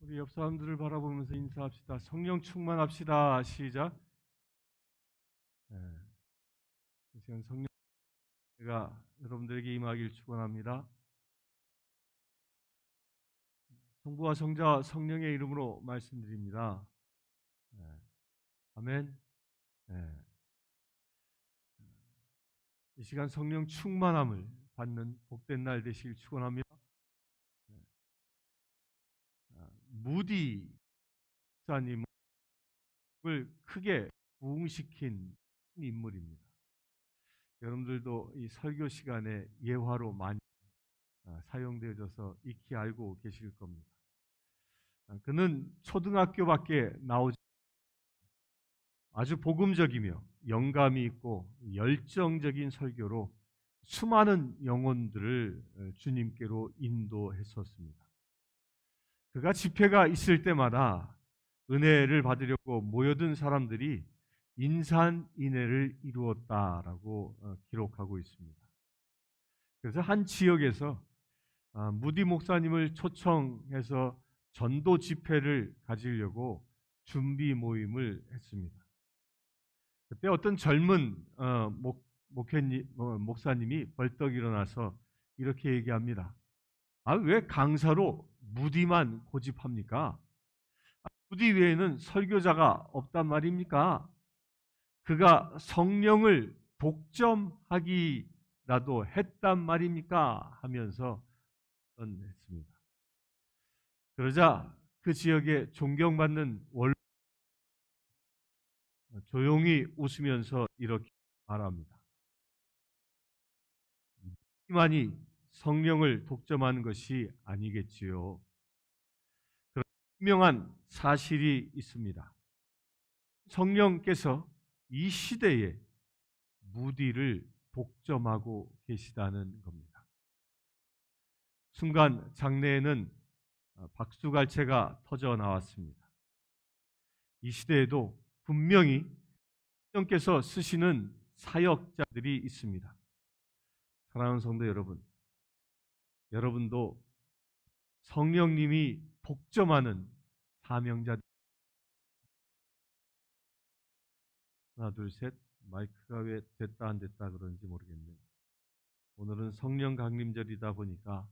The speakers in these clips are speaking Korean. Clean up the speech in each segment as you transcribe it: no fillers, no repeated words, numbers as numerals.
우리 옆 사람들을 바라보면서 인사합시다. 성령 충만합시다. 시작. 네. 이 시간 성령가 여러분들에게 임하길 축원합니다. 성부와 성자와 성령의 이름으로 말씀드립니다. 네. 아멘. 네. 이 시간 성령 충만함을 받는 복된 날 되시길 축원합니다. 네. 무디 목사님을 크게 부흥시킨 인물입니다. 여러분들도 이 설교 시간에 예화로 많이 사용되어져서 익히 알고 계실 겁니다. 그는 초등학교밖에 나오지 아주 복음적이며 영감이 있고 열정적인 설교로 수많은 영혼들을 주님께로 인도했었습니다. 그가 집회가 있을 때마다 은혜를 받으려고 모여든 사람들이 인산인해를 이루었다라고 기록하고 있습니다. 그래서 한 지역에서 무디 목사님을 초청해서 전도 집회를 가지려고 준비 모임을 했습니다. 그때 어떤 젊은 목사님이 벌떡 일어나서 이렇게 얘기합니다. 왜 강사로 무디만 고집합니까? 무디 외에는 설교자가 없단 말입니까? 그가 성령을 독점하기라도 했단 말입니까? 하면서 했습니다. 그러자 그 지역에 존경받는 조용히 웃으면서 이렇게 말합니다. 이만이 성령을 독점하는 것이 아니겠지요. 그런 분명한 사실이 있습니다. 성령께서 이 시대에 무디를 독점하고 계시다는 겁니다. 순간 장내에는 박수갈채가 터져 나왔습니다. 이 시대에도 분명히 성령께서 쓰시는 사역자들이 있습니다. 사랑하는 성도 여러분, 여러분도 성령님이 독점하는 사명자들. 하나 둘 셋. 마이크가 왜 됐다 안 됐다 그런지 모르겠네요. 오늘은 성령 강림절이다 보니까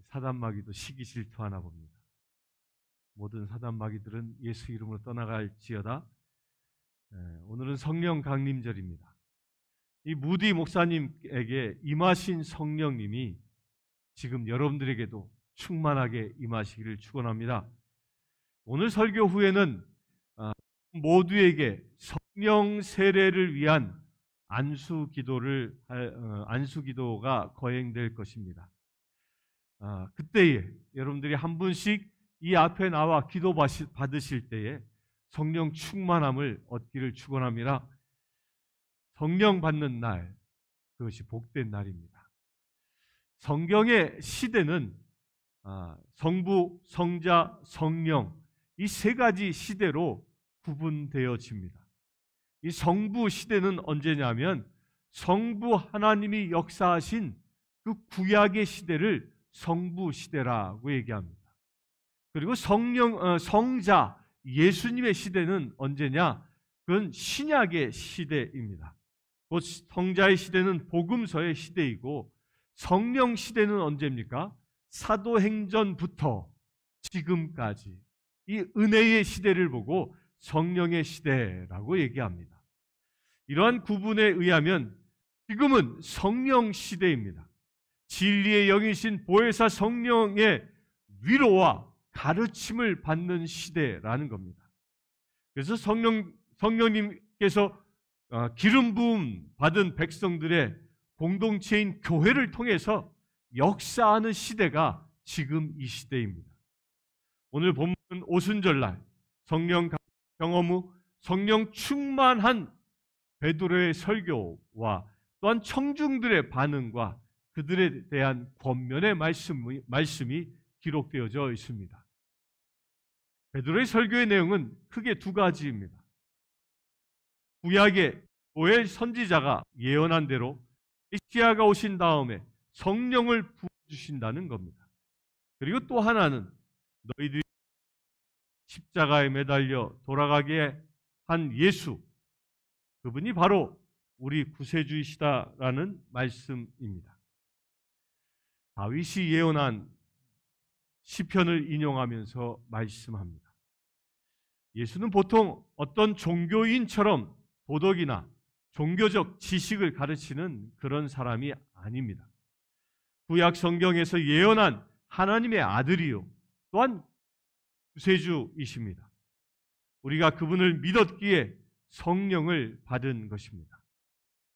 사단마귀도 시기 질투하나 봅니다. 모든 사단마귀들은 예수 이름으로 떠나갈지어다. 오늘은 성령 강림절입니다. 이 무디 목사님에게 임하신 성령님이 지금 여러분들에게도 충만하게 임하시기를 축원합니다. 오늘 설교 후에는 모두에게 성령 세례를 위한 안수 기도가 거행될 것입니다. 그때에 여러분들이 한 분씩 이 앞에 나와 기도 받으실 때에 성령 충만함을 얻기를 축원합니다. 성령 받는 날, 그것이 복된 날입니다. 성경의 시대는 성부, 성자, 성령 이 세 가지 시대로 구분되어집니다. 이 성부 시대는 언제냐면 성부 하나님이 역사하신 그 구약의 시대를 성부 시대라고 얘기합니다. 그리고 성자 예수님의 시대는 언제냐? 그건 신약의 시대입니다. 곧 성자의 시대는 복음서의 시대이고 성령 시대는 언제입니까? 사도행전부터 지금까지 이 은혜의 시대를 보고 성령의 시대라고 얘기합니다. 이러한 구분에 의하면 지금은 성령 시대입니다. 진리의 영이신 보혜사 성령의 위로와 가르침을 받는 시대라는 겁니다. 그래서 성령님께서 기름 부음 받은 백성들의 공동체인 교회를 통해서 역사하는 시대가 지금 이 시대입니다. 오늘 본문은 오순절날 성령 경험 후 성령 충만한 베드로의 설교와 또한 청중들의 반응과 그들에 대한 권면의 말씀이 기록되어져 있습니다. 베드로의 설교의 내용은 크게 두 가지입니다. 구약의 요엘 선지자가 예언한 대로 메시아가 오신 다음에 성령을 부어주신다는 겁니다. 그리고 또 하나는 너희들이 십자가에 매달려 돌아가게 한 예수, 그분이 바로 우리 구세주이시다라는 말씀입니다. 다윗이 예언한 시편을 인용하면서 말씀합니다. 예수는 보통 어떤 종교인처럼 도덕이나 종교적 지식을 가르치는 그런 사람이 아닙니다. 구약 성경에서 예언한 하나님의 아들이요, 또한 구세주이십니다. 우리가 그분을 믿었기에 성령을 받은 것입니다.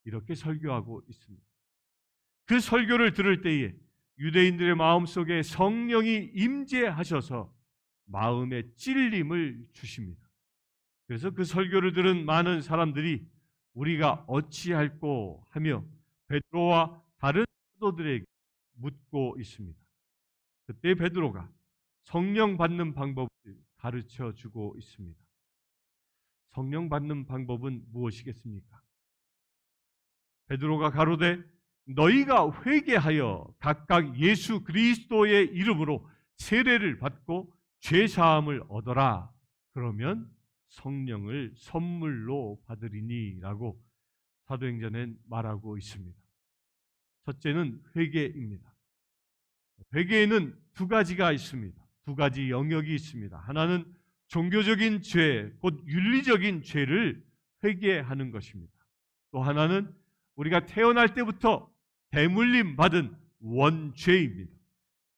이렇게 설교하고 있습니다. 그 설교를 들을 때에 유대인들의 마음속에 성령이 임재하셔서 마음에 찔림을 주십니다. 그래서 그 설교를 들은 많은 사람들이 우리가 어찌할꼬 하며 베드로와 다른 사도들에게 묻고 있습니다. 그때 베드로가 성령 받는 방법을 가르쳐 주고 있습니다. 성령 받는 방법은 무엇이겠습니까? 베드로가 가로되 너희가 회개하여 각각 예수 그리스도의 이름으로 세례를 받고 죄 사함을 얻어라. 그러면 성령을 선물로 받으리니라고 사도행전엔 말하고 있습니다. 첫째는 회개입니다. 회개에는 두 가지가 있습니다. 두 가지 영역이 있습니다. 하나는 종교적인 죄, 곧 윤리적인 죄를 회개하는 것입니다. 또 하나는 우리가 태어날 때부터 대물림 받은 원죄입니다.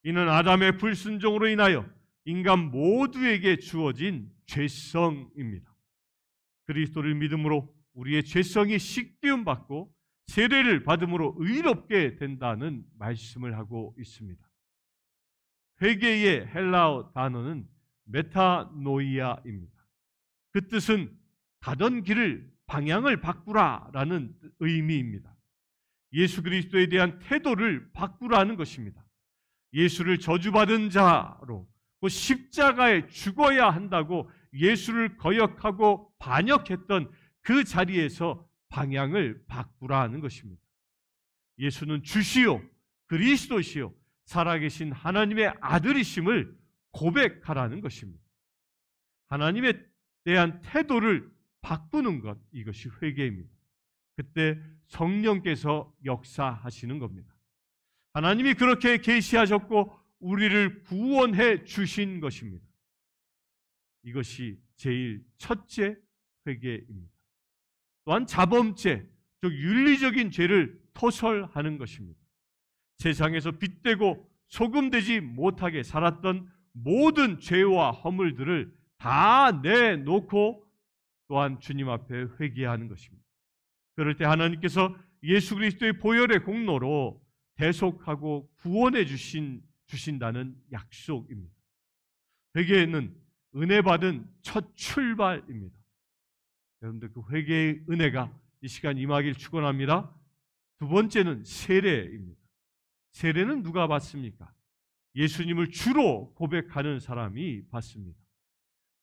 이는 아담의 불순종으로 인하여 인간 모두에게 주어진 죄성입니다. 그리스도를 믿음으로 우리의 죄성이 씻기움 받고 세례를 받음으로 의롭게 된다는 말씀을 하고 있습니다. 회개의 헬라어 단어는 메타노이아입니다. 그 뜻은 가던 길을 방향을 바꾸라라는 의미입니다. 예수 그리스도에 대한 태도를 바꾸라는 것입니다. 예수를 저주받은 자로 그 십자가에 죽어야 한다고 예수를 거역하고 반역했던 그 자리에서 방향을 바꾸라는 것입니다. 예수는 주시요 그리스도시요 살아계신 하나님의 아들이심을 고백하라는 것입니다. 하나님에 대한 태도를 바꾸는 것, 이것이 회개입니다. 그때 성령께서 역사하시는 겁니다. 하나님이 그렇게 계시하셨고 우리를 구원해 주신 것입니다. 이것이 제일 첫째 회개입니다. 또한 자범죄, 즉 윤리적인 죄를 토설하는 것입니다. 세상에서 빗대고 소금되지 못하게 살았던 모든 죄와 허물들을 다 내놓고 또한 주님 앞에 회개하는 것입니다. 그럴 때 하나님께서 예수 그리스도의 보혈의 공로로 대속하고 구원해 주신다는 약속입니다. 회개는 은혜 받은 첫 출발입니다. 여러분들 그 회개의 은혜가 이 시간 임하길 축원합니다. 두 번째는 세례입니다. 세례는 누가 받습니까? 예수님을 주로 고백하는 사람이 받습니다.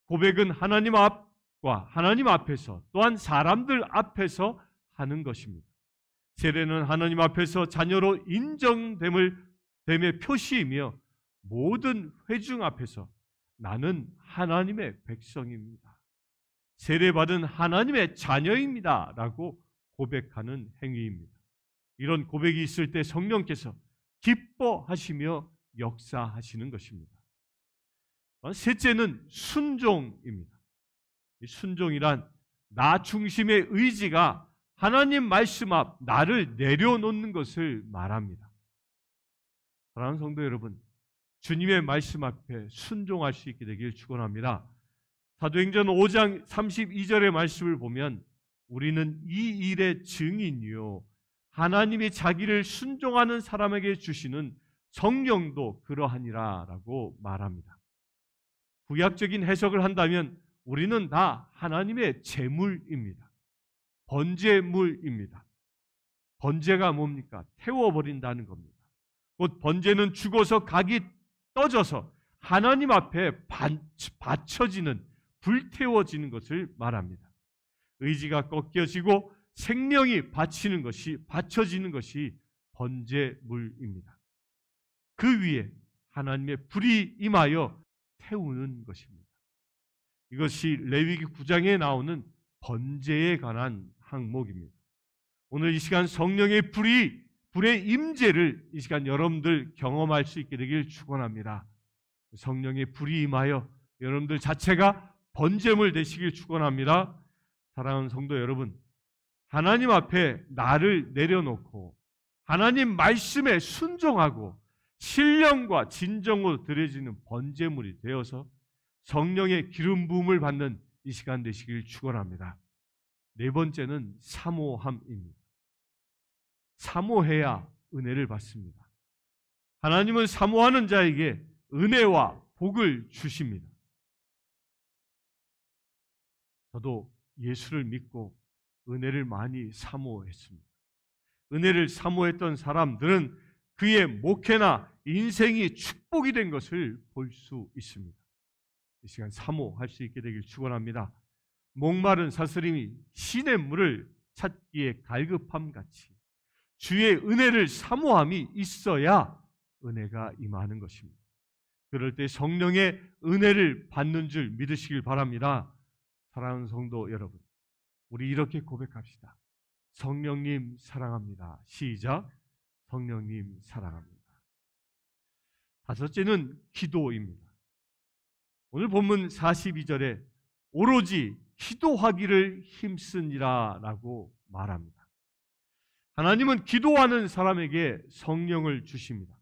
고백은 하나님 앞과 하나님 앞에서 또한 사람들 앞에서 하는 것입니다. 세례는 하나님 앞에서 자녀로 인정됨의 표시이며 모든 회중 앞에서 나는 하나님의 백성입니다. 세례받은 하나님의 자녀입니다. 라고 고백하는 행위입니다. 이런 고백이 있을 때 성령께서 기뻐하시며 역사하시는 것입니다. 셋째는 순종입니다. 순종이란 나 중심의 의지가 하나님 말씀 앞 나를 내려놓는 것을 말합니다. 사랑하는 성도 여러분, 주님의 말씀 앞에 순종할 수 있게 되길 축원합니다. 사도행전 5장 32절의 말씀을 보면 우리는 이 일의 증인이요 하나님이 자기를 순종하는 사람에게 주시는 성령도 그러하니라 라고 말합니다. 구약적인 해석을 한다면 우리는 다 하나님의 제물입니다. 번제물입니다. 번제가 뭡니까? 태워버린다는 겁니다. 곧 번제는 죽어서 각이 떠져서 하나님 앞에 바쳐지는, 불태워지는 것을 말합니다. 의지가 꺾여지고 생명이 바쳐지는 것이 번제물입니다. 그 위에 하나님의 불이 임하여 태우는 것입니다. 이것이 레위기 9장에 나오는 번제에 관한 항목입니다. 오늘 이 시간 성령의 불의 임재를 이 시간 여러분들 경험할 수 있게 되길 축원합니다. 성령의 불이 임하여 여러분들 자체가 번제물 되시길 축원합니다. 사랑하는 성도 여러분, 하나님 앞에 나를 내려놓고 하나님 말씀에 순종하고 신령과 진정으로 드려지는 번제물이 되어서 성령의 기름 부음을 받는 이 시간 되시길 축원합니다. 네 번째는 사모함입니다. 사모해야 은혜를 받습니다. 하나님은 사모하는 자에게 은혜와 복을 주십니다. 저도 예수를 믿고 은혜를 많이 사모했습니다. 은혜를 사모했던 사람들은 그의 목회나 인생이 축복이 된 것을 볼 수 있습니다. 이 시간 사모할 수 있게 되길 축원합니다. 목마른 사슬림이 신의 물을 찾기에 갈급함 같이 주의 은혜를 사모함이 있어야 은혜가 임하는 것입니다. 그럴 때 성령의 은혜를 받는 줄 믿으시길 바랍니다. 사랑하는 성도 여러분, 우리 이렇게 고백합시다. 성령님 사랑합니다. 시작. 성령님 사랑합니다. 다섯째는 기도입니다. 오늘 본문 42절에 오로지 기도하기를 힘쓰니라 라고 말합니다. 하나님은 기도하는 사람에게 성령을 주십니다.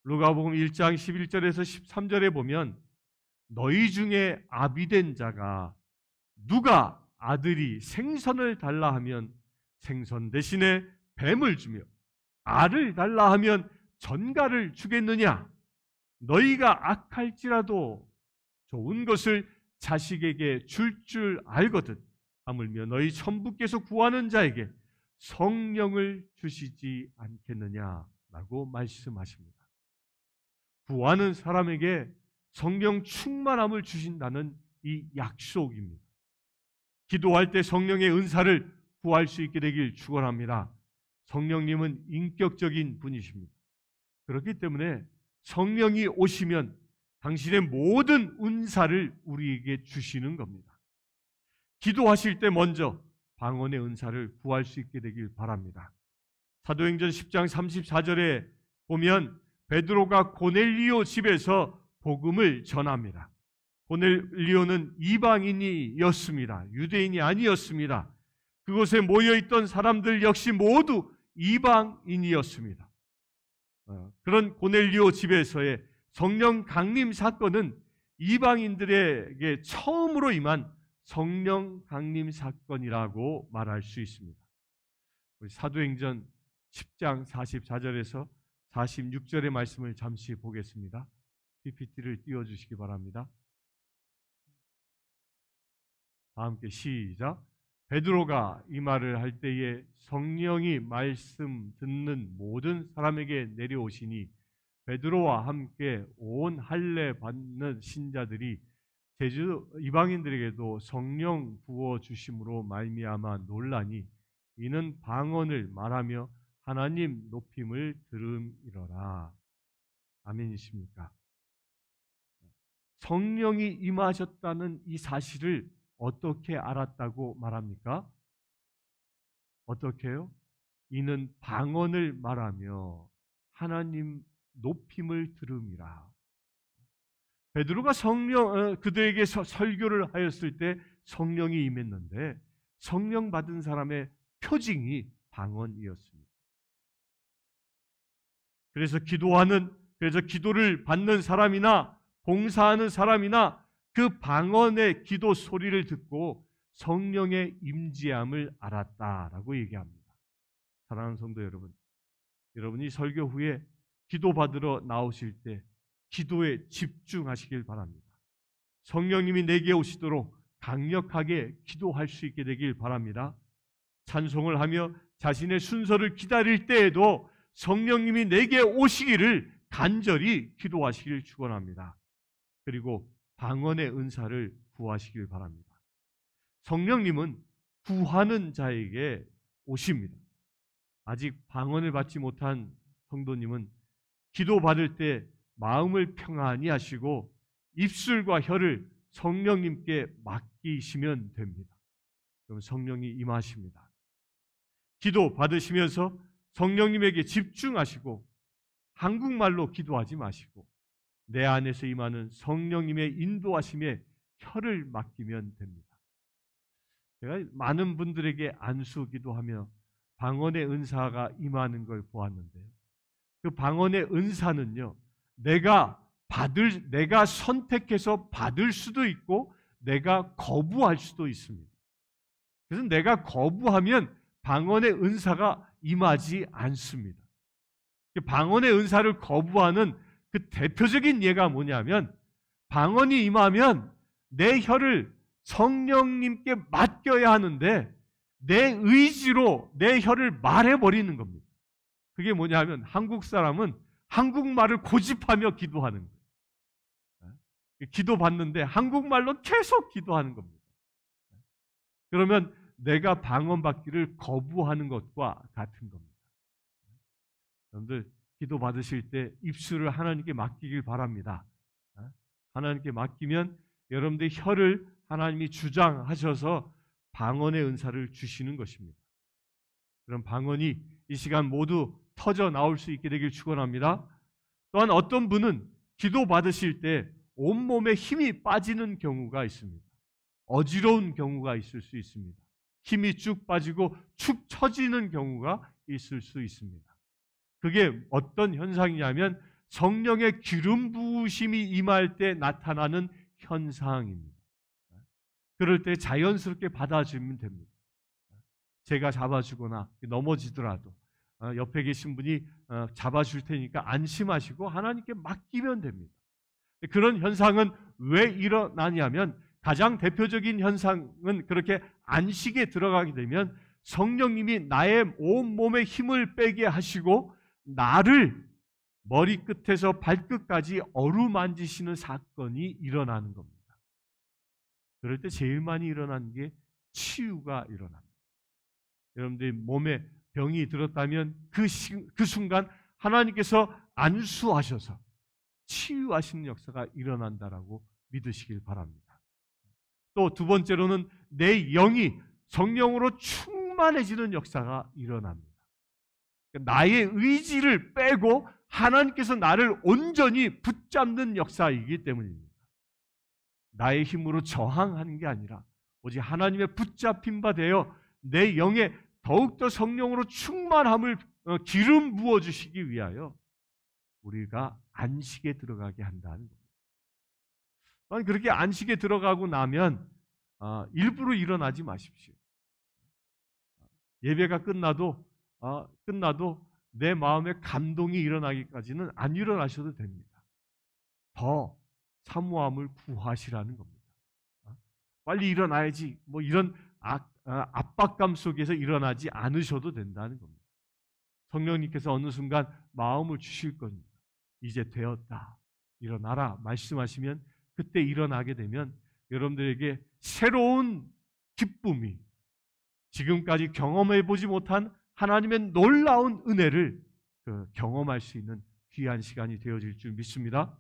루가복음 1장 11절에서 13절에 보면 너희 중에 아비된 자가 누가 아들이 생선을 달라 하면 생선 대신에 뱀을 주며 알을 달라 하면 전갈을 주겠느냐? 너희가 악할지라도 좋은 것을 자식에게 줄 알거든 하물며 너희 천부께서 구하는 자에게 성령을 주시지 않겠느냐라고 말씀하십니다. 구하는 사람에게 성령 충만함을 주신다는 이 약속입니다. 기도할 때 성령의 은사를 구할 수 있게 되길 축원합니다. 성령님은 인격적인 분이십니다. 그렇기 때문에 성령이 오시면 당신의 모든 은사를 우리에게 주시는 겁니다. 기도하실 때 먼저 방언의 은사를 구할 수 있게 되길 바랍니다. 사도행전 10장 34절에 보면 베드로가 고넬리오 집에서 복음을 전합니다. 고넬리오는 이방인이었습니다. 유대인이 아니었습니다. 그곳에 모여있던 사람들 역시 모두 이방인이었습니다. 그런 고넬리오 집에서의 성령 강림 사건은 이방인들에게 처음으로 임한 성령 강림 사건이라고 말할 수 있습니다. 우리 사도행전 10장 44절에서 46절의 말씀을 잠시 보겠습니다. PPT를 띄워주시기 바랍니다. 다 함께 시작. 베드로가 이 말을 할 때에 성령이 말씀 듣는 모든 사람에게 내려오시니 베드로와 함께 온 할례 받는 신자들이 제주 이방인들에게도 성령 부어 주심으로 말미암아 놀라니 이는 방언을 말하며 하나님 높임을 들음이러라. 아멘이십니까? 성령이 임하셨다는 이 사실을 어떻게 알았다고 말합니까? 어떻게요? 이는 방언을 말하며 하나님 높임을 들음이라. 베드로가 그들에게 설교를 하였을 때 성령이 임했는데 성령 받은 사람의 표징이 방언이었습니다. 그래서 기도를 받는 사람이나 봉사하는 사람이나 그 방언의 기도 소리를 듣고 성령의 임재함을 알았다라고 얘기합니다. 사랑하는 성도 여러분, 여러분이 설교 후에 기도받으러 나오실 때 기도에 집중하시길 바랍니다. 성령님이 내게 오시도록 강력하게 기도할 수 있게 되길 바랍니다. 찬송을 하며 자신의 순서를 기다릴 때에도 성령님이 내게 오시기를 간절히 기도하시길 축원합니다. 그리고 방언의 은사를 구하시길 바랍니다. 성령님은 구하는 자에게 오십니다. 아직 방언을 받지 못한 성도님은 기도받을 때 마음을 평안히 하시고 입술과 혀를 성령님께 맡기시면 됩니다. 그럼 성령이 임하십니다. 기도 받으시면서 성령님에게 집중하시고 한국말로 기도하지 마시고 내 안에서 임하는 성령님의 인도하심에 혀를 맡기면 됩니다. 제가 많은 분들에게 안수 기도하며 방언의 은사가 임하는 걸 보았는데요. 그 방언의 은사는요, 내가 선택해서 받을 수도 있고 내가 거부할 수도 있습니다. 그래서 내가 거부하면 방언의 은사가 임하지 않습니다. 방언의 은사를 거부하는 그 대표적인 예가 뭐냐면, 방언이 임하면 내 혀를 성령님께 맡겨야 하는데 내 의지로 내 혀를 말해버리는 겁니다. 그게 뭐냐면, 한국 사람은 한국말을 고집하며 기도하는 거예요. 기도 받는데 한국말로 계속 기도하는 겁니다. 그러면 내가 방언 받기를 거부하는 것과 같은 겁니다. 여러분들 기도 받으실 때 입술을 하나님께 맡기길 바랍니다. 하나님께 맡기면 여러분들의 혀를 하나님이 주장하셔서 방언의 은사를 주시는 것입니다. 그럼 방언이 이 시간 모두 터져 나올 수 있게 되길 축원합니다. 또한 어떤 분은 기도 받으실 때 온몸에 힘이 빠지는 경우가 있습니다. 어지러운 경우가 있을 수 있습니다. 힘이 쭉 빠지고 축 처지는 경우가 있을 수 있습니다. 그게 어떤 현상이냐면 성령의 기름 부으심이 임할 때 나타나는 현상입니다. 그럴 때 자연스럽게 받아주면 됩니다. 제가 잡아주거나 넘어지더라도 옆에 계신 분이 잡아줄 테니까 안심하시고 하나님께 맡기면 됩니다. 그런 현상은 왜 일어나냐면, 가장 대표적인 현상은 그렇게 안식에 들어가게 되면 성령님이 나의 온몸에 힘을 빼게 하시고 나를 머리끝에서 발끝까지 어루만지시는 사건이 일어나는 겁니다. 그럴 때 제일 많이 일어나는 게 치유가 일어납니다. 여러분들이 몸에 병이 들었다면 그 순간 하나님께서 안수하셔서 치유하시는 역사가 일어난다라고 믿으시길 바랍니다. 또 두 번째로는 내 영이 성령으로 충만해지는 역사가 일어납니다. 나의 의지를 빼고 하나님께서 나를 온전히 붙잡는 역사이기 때문입니다. 나의 힘으로 저항하는 게 아니라 오직 하나님의 붙잡힌 바 되어 내 영에 더욱더 성령으로 충만함을 기름 부어주시기 위하여 우리가 안식에 들어가게 한다는 겁니다. 그렇게 안식에 들어가고 나면 일부러 일어나지 마십시오. 예배가 끝나도 내 마음에 감동이 일어나기까지는 안 일어나셔도 됩니다. 더 사모함을 구하시라는 겁니다. 빨리 일어나야지 뭐 이런 압박감 속에서 일어나지 않으셔도 된다는 겁니다. 성령님께서 어느 순간 마음을 주실 겁니다. 이제 되었다, 일어나라 말씀하시면 그때 일어나게 되면 여러분들에게 새로운 기쁨이, 지금까지 경험해보지 못한 하나님의 놀라운 은혜를 경험할 수 있는 귀한 시간이 되어질 줄 믿습니다.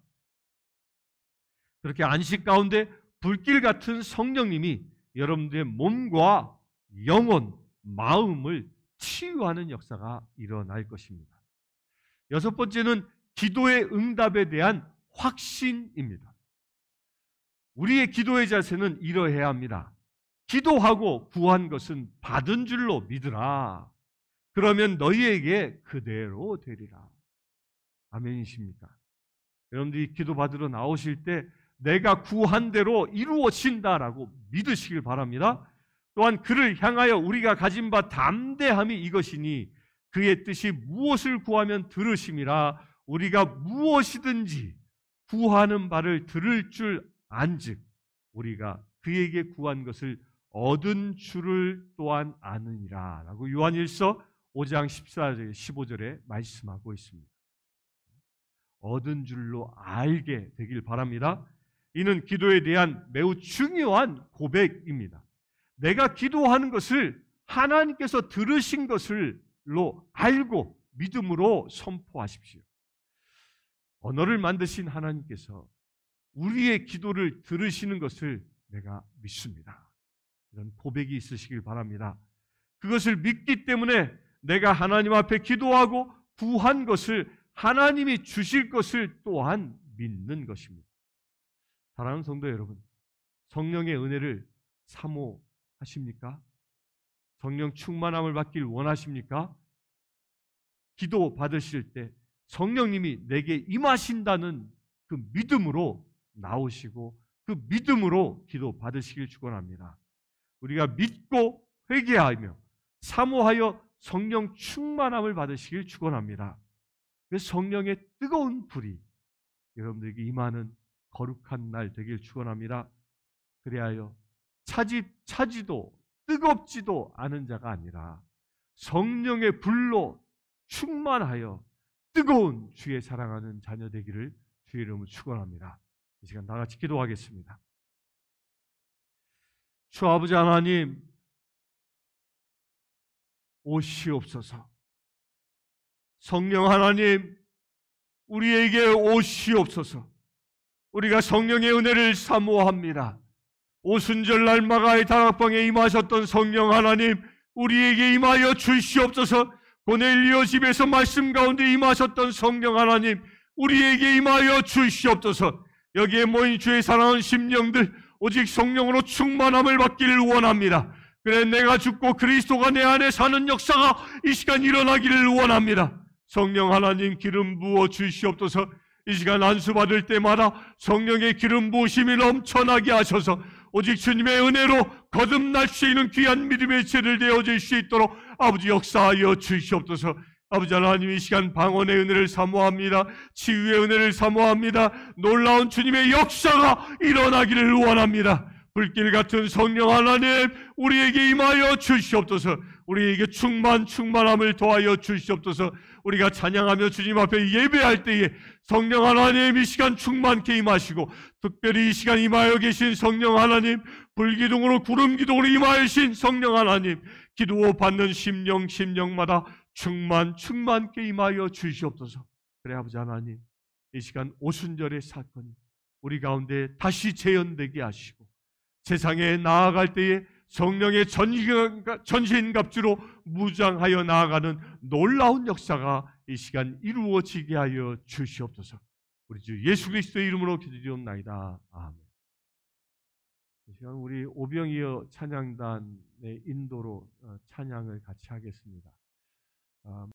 그렇게 안식 가운데 불길 같은 성령님이 여러분들의 몸과 영혼, 마음을 치유하는 역사가 일어날 것입니다. 여섯 번째는 기도의 응답에 대한 확신입니다. 우리의 기도의 자세는 이러해야 합니다. 기도하고 구한 것은 받은 줄로 믿으라. 그러면 너희에게 그대로 되리라. 아멘이십니까? 여러분들이 기도 받으러 나오실 때 내가 구한 대로 이루어진다라고 믿으시길 바랍니다. 또한 그를 향하여 우리가 가진 바 담대함이 이것이니 그의 뜻이 무엇을 구하면 들으심이라. 우리가 무엇이든지 구하는 바를 들을 줄 안즉 우리가 그에게 구한 것을 얻은 줄을 또한 아느니라 라고 요한일서 5장 14절 15절에 말씀하고 있습니다. 얻은 줄로 알게 되길 바랍니다. 이는 기도에 대한 매우 중요한 고백입니다. 내가 기도하는 것을 하나님께서 들으신 것을로 알고 믿음으로 선포하십시오. 언어를 만드신 하나님께서 우리의 기도를 들으시는 것을 내가 믿습니다. 이런 고백이 있으시길 바랍니다. 그것을 믿기 때문에 내가 하나님 앞에 기도하고 구한 것을 하나님이 주실 것을 또한 믿는 것입니다. 사랑하는 성도 여러분, 성령의 은혜를 사모하십니까? 성령 충만함을 받길 원하십니까? 기도 받으실 때 성령님이 내게 임하신다는 그 믿음으로 나오시고 그 믿음으로 기도 받으시길 축원합니다. 우리가 믿고 회개하며 사모하여 성령 충만함을 받으시길 축원합니다. 그 성령의 뜨거운 불이 여러분들에게 임하는 거룩한 날 되길 축원합니다. 그리하여 차지도 뜨겁지도 않은 자가 아니라 성령의 불로 충만하여 뜨거운 주의 사랑하는 자녀 되기를 주의 이름으로 축원합니다. 이 시간 다 같이 기도하겠습니다. 주 아버지 하나님, 오시옵소서. 성령 하나님, 우리에게 오시옵소서. 우리가 성령의 은혜를 사모합니다. 오순절 날 마가의 다락방에 임하셨던 성령 하나님, 우리에게 임하여 주시옵소서. 고넬리오 집에서 말씀 가운데 임하셨던 성령 하나님, 우리에게 임하여 주시옵소서. 여기에 모인 주의 사랑하는 심령들, 오직 성령으로 충만함을 받기를 원합니다. 그래, 내가 죽고 그리스도가 내 안에 사는 역사가 이 시간 일어나기를 원합니다. 성령 하나님, 기름 부어 주시옵소서. 이 시간 안수 받을 때마다 성령의 기름 부으심이 넘쳐나게 하셔서 오직 주님의 은혜로 거듭날 수 있는 귀한 믿음의 죄를 되어질 수 있도록 아버지 역사하여 주시옵소서. 아버지 하나님, 이 시간 방언의 은혜를 사모합니다. 치유의 은혜를 사모합니다. 놀라운 주님의 역사가 일어나기를 원합니다. 불길 같은 성령 하나님, 우리에게 임하여 주시옵소서. 우리에게 충만함을 더하여 주시옵소서. 우리가 찬양하며 주님 앞에 예배할 때에 성령 하나님 이 시간 충만케 임하시고, 특별히 이 시간 임하여 계신 성령 하나님, 불기둥으로 구름기둥으로 임하신 성령 하나님, 기도 받는 심령마다 충만케 임하여 주시옵소서. 그래 아버지 하나님, 이 시간 오순절의 사건이 우리 가운데 다시 재현되게 하시고, 세상에 나아갈 때에 성령의 전신갑주로 무장하여 나아가는 놀라운 역사가 이 시간 이루어지게 하여 주시옵소서. 우리 주 예수 그리스도의 이름으로 기도드리옵나이다. 아멘. 이 시간 우리 오병이어 찬양단의 인도로 찬양을 같이 하겠습니다.